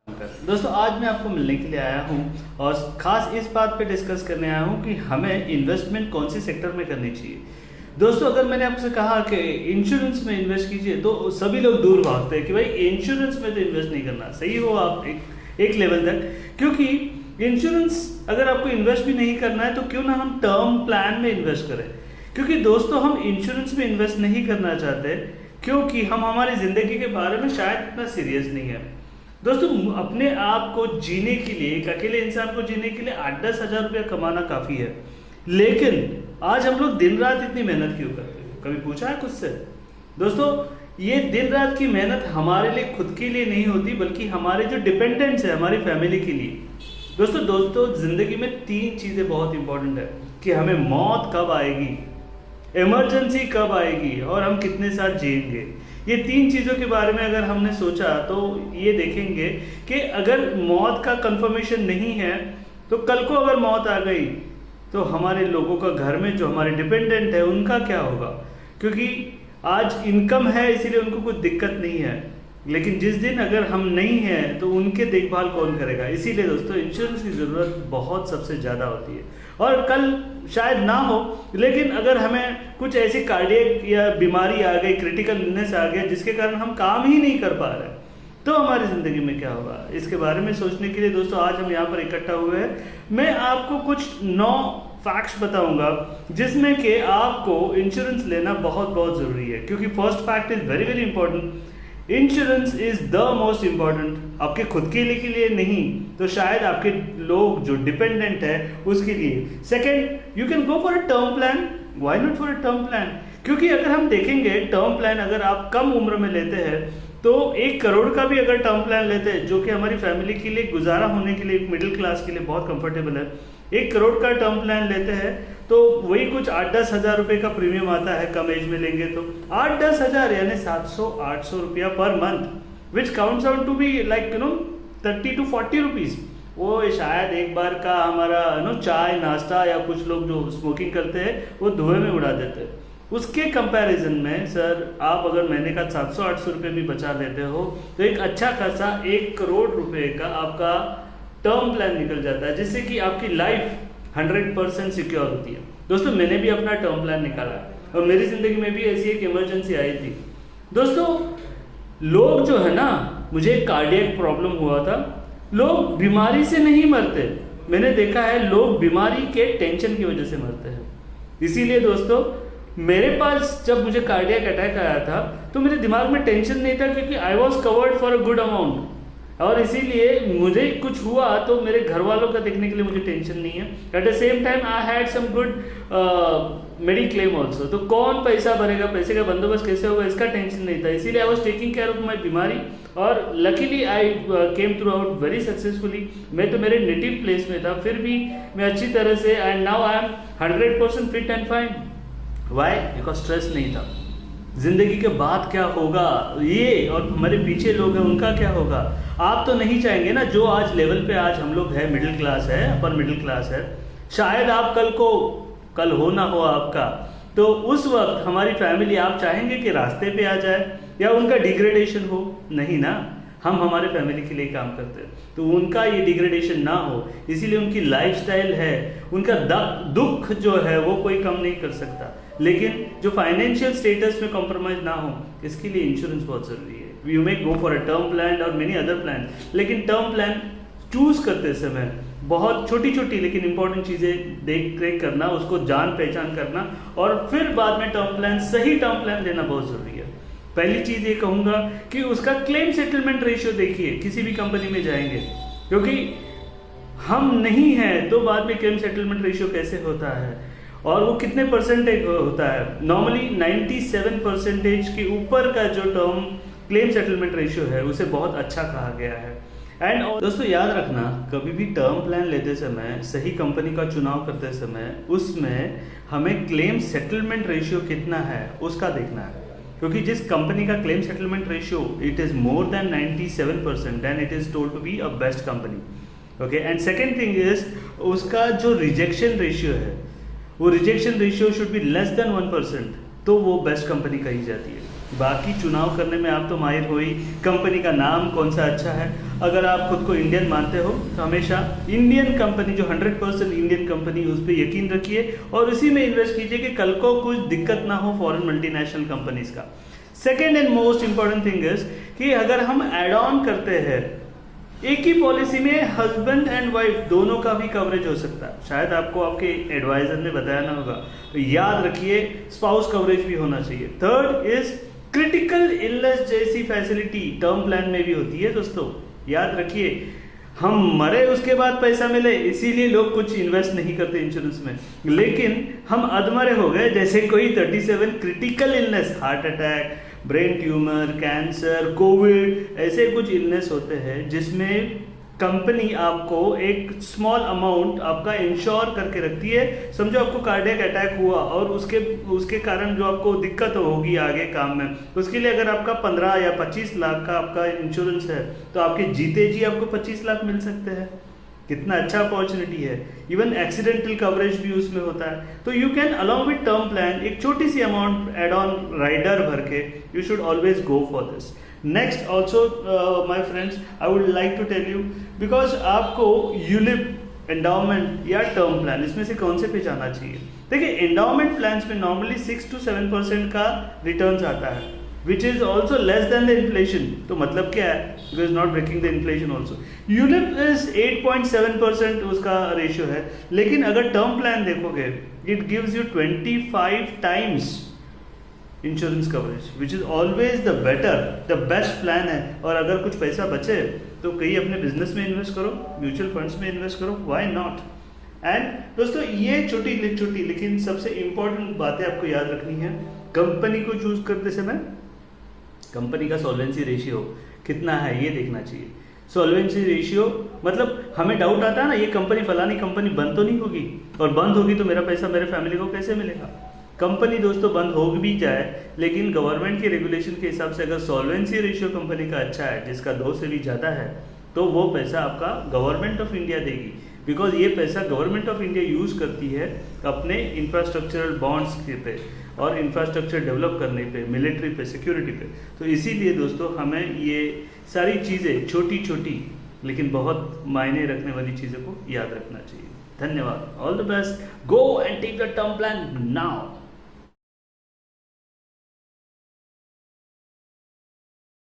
दोस्तों आज मैं आपको मिलने के लिए आया हूँ और ख़ास इस बात पे डिस्कस करने आया हूँ कि हमें इन्वेस्टमेंट कौन सी सेक्टर में करनी चाहिए। दोस्तों अगर मैंने आपसे कहा कि इंश्योरेंस में इन्वेस्ट कीजिए तो सभी लोग दूर भागते हैं कि भाई इंश्योरेंस में तो इन्वेस्ट नहीं करना। सही हो आप एक लेवल तक, क्योंकि इंश्योरेंस अगर आपको इन्वेस्ट भी नहीं करना है तो क्यों ना हम टर्म प्लान में इन्वेस्ट करें। क्योंकि दोस्तों हम इंश्योरेंस में इन्वेस्ट नहीं करना चाहते क्योंकि हम हमारी ज़िंदगी के बारे में शायद इतना सीरियस नहीं है। दोस्तों अपने आप को जीने के लिए, एक अकेले इंसान को जीने के लिए 8-10 हज़ार रुपया कमाना काफ़ी है, लेकिन आज हम लोग दिन रात इतनी मेहनत क्यों करते हैं? कभी पूछा है खुद से? दोस्तों ये दिन रात की मेहनत हमारे लिए खुद के लिए नहीं होती बल्कि हमारे जो डिपेंडेंट्स है हमारी फैमिली के लिए। दोस्तों ज़िंदगी में 3 चीज़ें बहुत इंपॉर्टेंट है कि हमें मौत कब आएगी, इमरजेंसी कब आएगी और हम कितने साल जिएंगे। ये 3 चीज़ों के बारे में अगर हमने सोचा तो ये देखेंगे कि अगर मौत का कंफर्मेशन नहीं है तो कल को अगर मौत आ गई तो हमारे लोगों का घर में जो हमारे डिपेंडेंट है उनका क्या होगा। क्योंकि आज इनकम है इसीलिए उनको कुछ दिक्कत नहीं है, लेकिन जिस दिन अगर हम नहीं हैं तो उनके देखभाल कौन करेगा। इसीलिए दोस्तों इंश्योरेंस की ज़रूरत बहुत सबसे ज़्यादा होती है। और कल शायद ना हो, लेकिन अगर हमें कुछ ऐसी कार्डियक या बीमारी आ गई, क्रिटिकल इलनेस आ गया जिसके कारण हम काम ही नहीं कर पा रहे तो हमारी ज़िंदगी में क्या होगा। इसके बारे में सोचने के लिए दोस्तों आज हम यहाँ पर इकट्ठा हुए हैं। मैं आपको कुछ 9 फैक्ट्स बताऊंगा जिसमें कि आपको इंश्योरेंस लेना बहुत बहुत ज़रूरी है। क्योंकि first fact is very very important, insurance is the most important. आपके खुद के लिए नहीं तो शायद आपके लोग जो डिपेंडेंट है उसके लिए। Second, you can go for a term plan. Why not for a term plan? क्योंकि अगर हम देखेंगे टर्म प्लान अगर आप कम उम्र में लेते हैं तो 1 करोड़ का भी अगर टर्म प्लान लेते हैं जो कि हमारी फैमिली के लिए गुजारा होने के लिए, मिडिल क्लास के लिए बहुत कंफर्टेबल है, 1 करोड़ का टर्म प्लान लेते हैं तो वही कुछ 8-10 हज़ार रुपये का प्रीमियम आता है कम एज में लेंगे तो 8-10 हज़ार यानी 700-800 रुपया per month, which counts out to be like 30 to 40 rupees. वो शायद एक बार का हमारा चाय नाश्ता या कुछ लोग जो स्मोकिंग करते हैं वो धुएं में उड़ा देते हैं। उसके कंपैरिजन में सर आप अगर महीने का 700-800 रुपये भी बचा लेते हो तो एक अच्छा खासा 1 करोड़ रुपए का आपका टर्म प्लान निकल जाता है जिससे कि आपकी लाइफ 100% सिक्योर होती है। दोस्तों मैंने भी अपना टर्म प्लान निकाला और मेरी ज़िंदगी में भी ऐसी एक इमरजेंसी आई थी। दोस्तों लोग जो है ना, मुझे एक कार्डियक प्रॉब्लम हुआ था, लोग बीमारी से नहीं मरते, मैंने देखा है लोग बीमारी के टेंशन की वजह से मरते हैं। इसीलिए दोस्तों मेरे पास जब मुझे कार्डियक अटैक आया था तो मेरे दिमाग में टेंशन नहीं था क्योंकि I was covered for a good amount, और इसीलिए मुझे कुछ हुआ तो मेरे घर वालों का देखने के लिए मुझे टेंशन नहीं है। At the same time I had some good mediclaim also, तो कौन पैसा भरेगा, पैसे का बंदोबस्त कैसे होगा इसका टेंशन नहीं था। इसीलिए I was taking care of my बीमारी और luckily I came through out very successfully. मैं तो मेरे नेटिव प्लेस में था फिर भी मैं अच्छी तरह से, and now I am 100% fit and fine. Why? Because stress नहीं था। जिंदगी के बाद क्या होगा ये और हमारे पीछे लोग हैं उनका क्या होगा आप तो नहीं चाहेंगे ना। जो आज लेवल पे आज हम लोग हैं, मिडिल क्लास है, अपर मिडिल क्लास है, शायद आप कल हो ना हो आपका, तो उस वक्त हमारी फैमिली आप चाहेंगे कि रास्ते पे आ जाए या उनका डिग्रेडेशन हो? नहीं ना, हम हमारे फैमिली के लिए काम करते हैं तो उनका ये डिग्रेडेशन ना हो, इसीलिए उनकी लाइफस्टाइल है, उनका दुख जो है वो कोई कम नहीं कर सकता, लेकिन जो फाइनेंशियल स्टेटस में कॉम्प्रोमाइज ना हो इसके लिए इंश्योरेंस बहुत ज़रूरी है। You may go for a term plan और मेनी अदर प्लान, लेकिन टर्म प्लान चूज करते समय बहुत छोटी छोटी लेकिन इंपॉर्टेंट चीज़ें देख रेख करना, उसको जान पहचान करना और फिर बाद में टर्म प्लान, सही टर्म प्लान लेना बहुत ज़रूरी है। पहली चीज़ ये कहूँगा कि उसका क्लेम सेटलमेंट रेशियो देखिए किसी भी कंपनी में जाएंगे, क्योंकि हम नहीं हैं तो बाद में क्लेम सेटलमेंट रेशियो कैसे होता है और वो कितने परसेंटेज होता है। नॉर्मली 97% के ऊपर का जो टर्म क्लेम सेटलमेंट रेशियो है उसे बहुत अच्छा कहा गया है। एंड दोस्तों याद रखना, कभी भी टर्म प्लान लेते समय, सही कंपनी का चुनाव करते समय उसमें हमें क्लेम सेटलमेंट रेशियो कितना है उसका देखना है, क्योंकि जिस कंपनी का claim settlement ratio it is more than 97% than it is told to be a best company. Okay, and second thing is उसका जो रिजेक्शन रेशियो है वो rejection ratio should be less than 1%, तो वो बेस्ट कंपनी कही जाती है। बाकी चुनाव करने में आप तो माहिर हो ही, कंपनी का नाम कौन सा अच्छा है, अगर आप खुद को इंडियन मानते हो तो हमेशा इंडियन कंपनी, जो 100% इंडियन कंपनी, उस पर यकीन रखिए और उसी में इन्वेस्ट कीजिए कि कल को कुछ दिक्कत ना हो फॉरेन मल्टीनेशनल कंपनीज का। Second and most important thing is कि अगर हम एड ऑन करते हैं, एक ही पॉलिसी में हस्बैंड एंड वाइफ दोनों का भी कवरेज हो सकता है। शायद आपको आपके एडवाइजर ने बताया ना होगा, तो याद रखिए स्पाउस कवरेज भी होना चाहिए। थर्ड इज क्रिटिकल इलनेस जैसी फैसिलिटी टर्म प्लान में भी होती है दोस्तों, याद रखिए। हम मरे उसके बाद पैसा मिले, इसीलिए लोग कुछ इन्वेस्ट नहीं करते इंश्योरेंस में, लेकिन हम अधमरे हो गए, जैसे कोई 37 critical illness, heart attack, brain tumour, cancer, Covid, ऐसे कुछ इलनेस होते हैं जिसमें कंपनी आपको एक स्मॉल अमाउंट आपका इंश्योर करके रखती है। समझो आपको कार्डियक अटैक हुआ और उसके कारण जो आपको दिक्कत होगी आगे काम में, उसके लिए अगर आपका 15 या 25 लाख का आपका इंश्योरेंस है तो आपके जीते जी आपको 25 लाख मिल सकते हैं। कितना अच्छा अपॉर्चुनिटी है। इवन एक्सीडेंटल कवरेज भी उसमें होता है। तो you can along with term plan एक छोटी सी अमाउंट एड ऑन राइडर भर के, you should always go for this. Next also my friends, I would like to tell you, because आपको यूलिप, एंडाउमेंट या टर्म प्लान, इसमें से कौन से पे जाना चाहिए। देखिए एंडाउमेंट प्लान में नॉर्मली 6 to 7% का रिटर्न्स आता है, which is also less than the inflation. तो मतलब क्या है, because not breaking the inflation also. ULIP is 8.7% उसका रेशियो है, लेकिन अगर टर्म प्लान देखोगे it gives you 25 times insurance coverage, which is always the better, the best plan है। और अगर कुछ पैसा बचे तो कहीं अपने बिजनेस में इन्वेस्ट करो, म्यूचुअल फंड्स में इन्वेस्ट करो, व्हाई नॉट। एंड दोस्तों ये छोटी लेकिन सबसे इंपॉर्टेंट बातें आपको याद रखनी है कंपनी को चूज करते समय। कंपनी का सॉल्वेंसी रेशियो कितना है ये देखना चाहिए। सॉल्वेंसी रेशियो मतलब हमें डाउट आता है ना, ये कंपनी फलानी कंपनी बंद तो नहीं होगी, और बंद होगी तो मेरा पैसा मेरे फैमिली को कैसे मिलेगा। कंपनी दोस्तों बंद हो भी जाए, लेकिन गवर्नमेंट के रेगुलेशन के हिसाब से अगर सॉल्वेंसी रेशियो कंपनी का अच्छा है, जिसका 2 से भी ज़्यादा है, तो वो पैसा आपका गवर्नमेंट ऑफ इंडिया देगी। बिकॉज ये पैसा गवर्नमेंट ऑफ इंडिया यूज़ करती है अपने इंफ्रास्ट्रक्चरल बॉन्ड्स के पे और इंफ्रास्ट्रक्चर डेवलप करने पे, मिलिट्री पे, सिक्योरिटी पे। तो इसीलिए दोस्तों हमें ये सारी चीज़ें छोटी छोटी लेकिन बहुत मायने रखने वाली चीज़ों को याद रखना चाहिए। धन्यवाद। All the best. Go and take the term plan now.